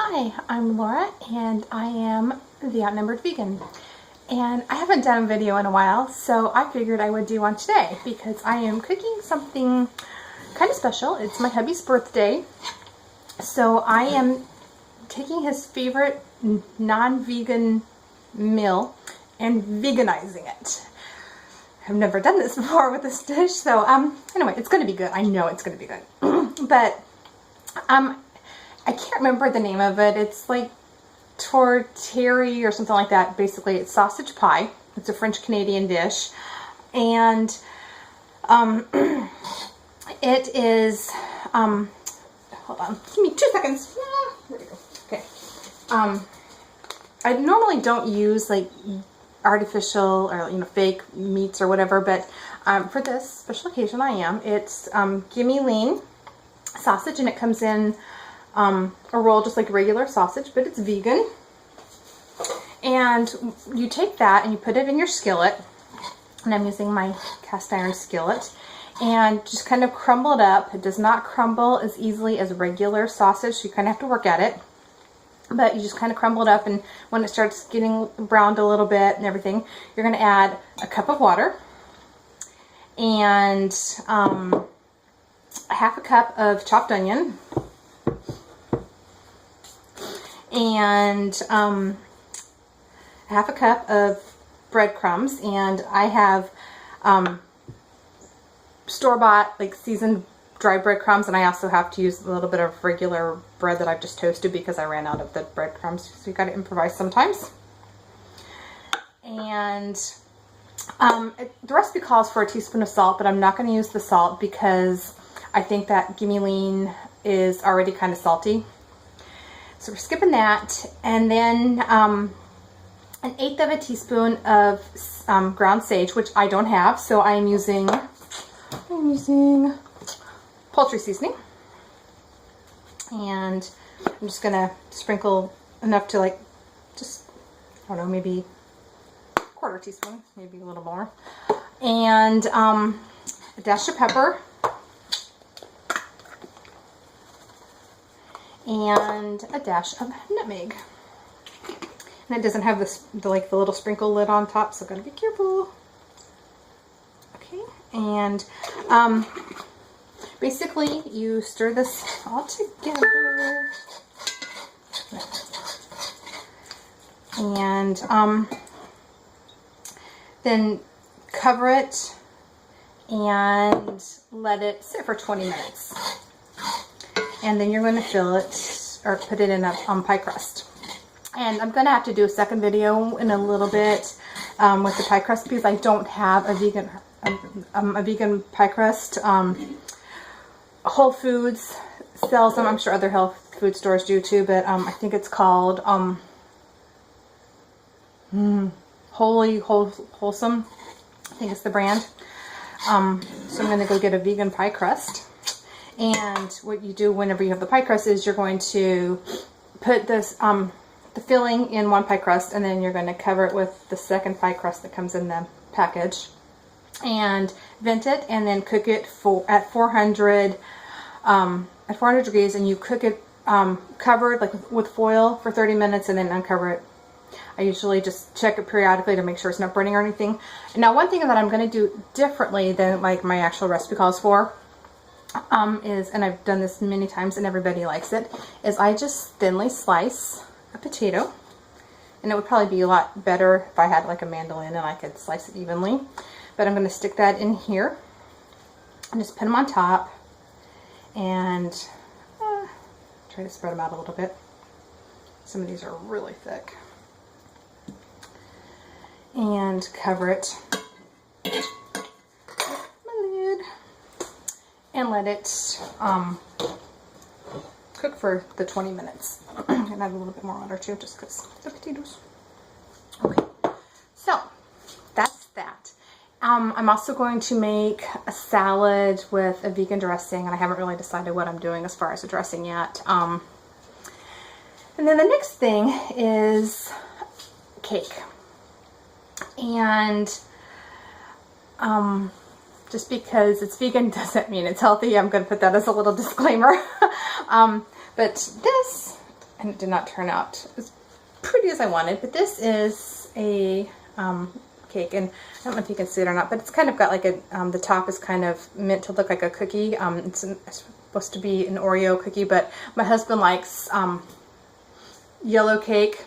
Hi, I'm Laura and I am the Outnumbered Vegan. And I haven't done a video in a while, so I figured I would do one today because I am cooking something kind of special. It's my hubby's birthday. So I am taking his favorite non-vegan meal and veganizing it. I've never done this before with this dish, so anyway, it's going to be good. I know it's going to be good. But I can't remember the name of it. It's like Tourtiere or something like that. Basically, it's sausage pie. It's a French-Canadian dish. And it is, hold on, give me 2 seconds. There we go. Okay. I normally don't use like artificial or fake meats or whatever, but for this special occasion I am. It's Gimme lean sausage, and it comes in a roll just like regular sausage, but it's vegan. And you take that and you put it in your skillet, and I'm using my cast iron skillet, and just kind of crumble it up. It does not crumble as easily as regular sausage, so you kind of have to work at it. But you just kind of crumble it up, and when it starts getting browned a little bit and everything, you're going to add a cup of water and half a cup of chopped onion and half a cup of breadcrumbs. And I have store-bought, like seasoned dry breadcrumbs, and I also have to use a little bit of regular bread that I've just toasted because I ran out of the breadcrumbs. So you got to improvise sometimes. And the recipe calls for a teaspoon of salt, but I'm not going to use the salt because I think that Gimme lean is already kind of salty. So we're skipping that. And then 1/8 of a teaspoon of ground sage, which I don't have, so I'm using poultry seasoning. And I'm just gonna sprinkle enough to like just, I don't know, maybe a 1/4 teaspoon, maybe a little more. And a dash of pepper. And a dash of nutmeg. And it doesn't have the little sprinkle lid on top, so gotta be careful. Okay, and basically you stir this all together. And then cover it and let it sit for 20 minutes. And then you're going to fill it or put it in a pie crust. And I'm going to have to do a second video in a little bit with the pie crust because I don't have a vegan pie crust. Whole Foods sells them. I'm sure other health food stores do too, but I think it's called WhollyWholesome. I think it's the brand. So I'm going to go get a vegan pie crust. And what you do whenever you have the pie crust is you're going to put this the filling in one pie crust, and then you're going to cover it with the second pie crust that comes in the package, and vent it, and then cook it at 400 degrees, and you cook it covered like with foil for 30 minutes, and then uncover it. I usually just check it periodically to make sure it's not burning or anything. Now, one thing that I'm going to do differently than like my actual recipe calls for is, and I've done this many times and everybody likes it, is I just thinly slice a potato. And it would probably be a lot better if I had like a mandolin and I could slice it evenly. But I'm going to stick that in here and just put them on top and try to spread them out a little bit. Some of these are really thick. And cover it with my lid and let it cook for the 20 minutes. I'm going to add a little bit more water too, just because the potatoes. Okay, so that's that. I'm also going to make a salad with a vegan dressing, and I haven't really decided what I'm doing as far as the dressing yet. And then the next thing is cake. And just because it's vegan doesn't mean it's healthy. I'm going to put that as a little disclaimer. But this and it did not turn out as pretty as I wanted. But this is a cake, and I don't know if you can see it or not, but it's kind of got like a, the top is kind of meant to look like a cookie. It's supposed to be an Oreo cookie, but my husband likes yellow cake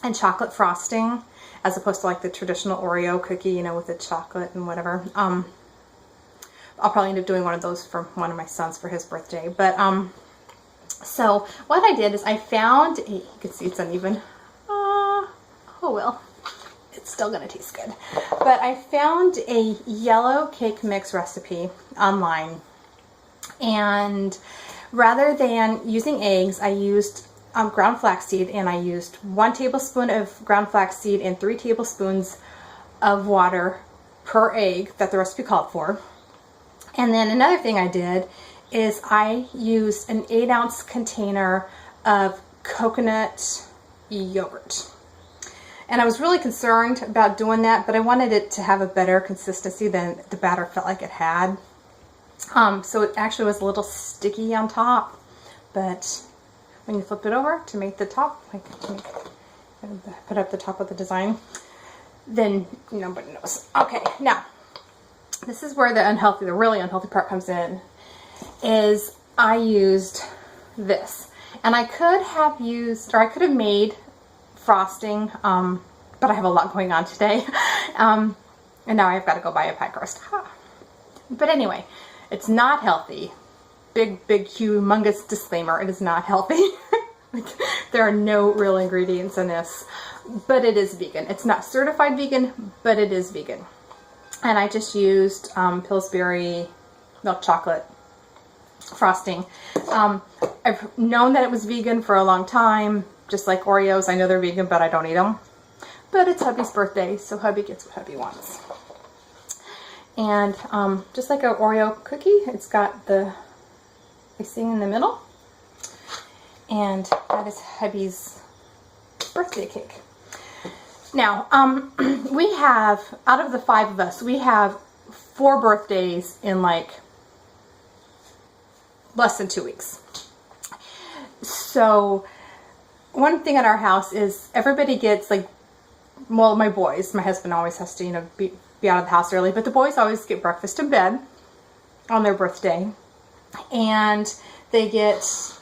and chocolate frosting as opposed to like the traditional Oreo cookie, you know, with the chocolate and whatever. I'll probably end up doing one of those for one of my sons for his birthday. But so what I did is I found a, you can see it's uneven. Oh well, it's still gonna taste good. But I found a yellow cake mix recipe online, and rather than using eggs, I used ground flaxseed, and I used 1 tablespoon of ground flaxseed and 3 tablespoons of water per egg that the recipe called for. And then another thing I did is I used an 8-ounce container of coconut yogurt. And I was really concerned about doing that, but I wanted it to have a better consistency than the batter felt like it had. So it actually was a little sticky on top, but when you flip it over to make the top, like put up the top of the design, then nobody knows. Okay, now this is where the really unhealthy part comes in, is I used this. And I could have used, or I could have made frosting, but I have a lot going on today. And now I've got to go buy a pie crust. But anyway, it's not healthy. Big, humongous disclaimer, it is not healthy. Like, there are no real ingredients in this, but it is vegan. It's not certified vegan, but it is vegan. And I just used Pillsbury milk chocolate frosting. I've known that it was vegan for a long time, just like Oreos. I know they're vegan, but I don't eat them. But it's hubby's birthday, so hubby gets what hubby wants. And just like an Oreo cookie, it's got the icing in the middle. And that is hubby's birthday cake. Now, we have, out of the 5 of us, we have 4 birthdays in like less than 2 weeks. So one thing at our house is everybody gets like, well, my boys, my husband always has to, be out of the house early, but the boys always get breakfast in bed on their birthday, and they get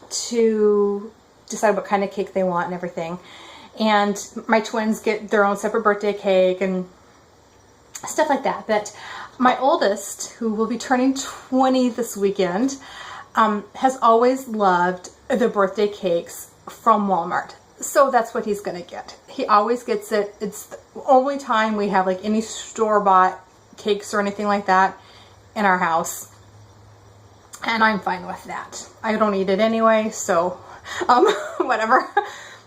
to decide what kind of cake they want and everything. And my twins get their own separate birthday cake and stuff like that. But my oldest, who will be turning 20 this weekend, has always loved the birthday cakes from Walmart. So that's what he's going to get. He always gets it. It's the only time we have like any store-bought cakes or anything like that in our house. And I'm fine with that. I don't eat it anyway, so whatever.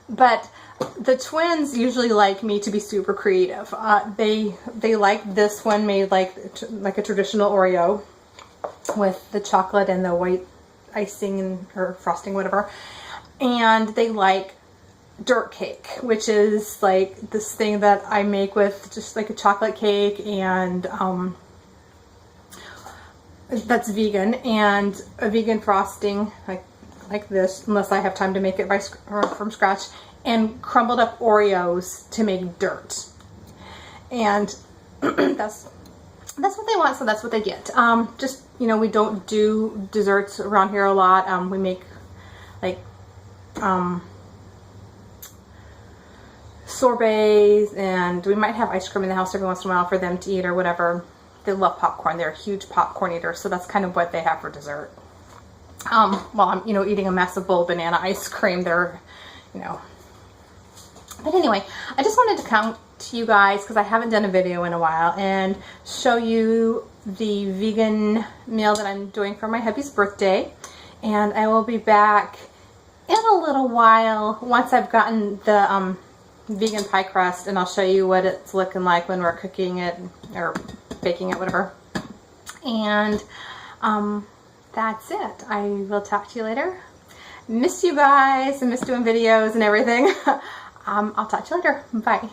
But the twins usually like me to be super creative. They like this one made like a traditional Oreo with the chocolate and the white icing or frosting, whatever. And they like dirt cake, which is like this thing that I make with just like a chocolate cake, and that's vegan, and a vegan frosting like this, unless I have time to make it from scratch, and crumbled up Oreos to make dirt. And that's what they want, so that's what they get. Just, we don't do desserts around here a lot. We make like sorbets, and we might have ice cream in the house every once in a while for them to eat or whatever. They love popcorn. They're a huge popcorn eater, so that's kind of what they have for dessert. While I'm, eating a massive bowl of banana ice cream, they're, But anyway, I just wanted to come to you guys, because I haven't done a video in a while, and show you the vegan meal that I'm doing for my hubby's birthday. And I will be back in a little while once I've gotten the vegan pie crust, and I'll show you what it's looking like when we're cooking it or baking it, whatever. And that's it. I will talk to you later. Miss you guys. I miss doing videos and everything. I'll talk to you later. Bye.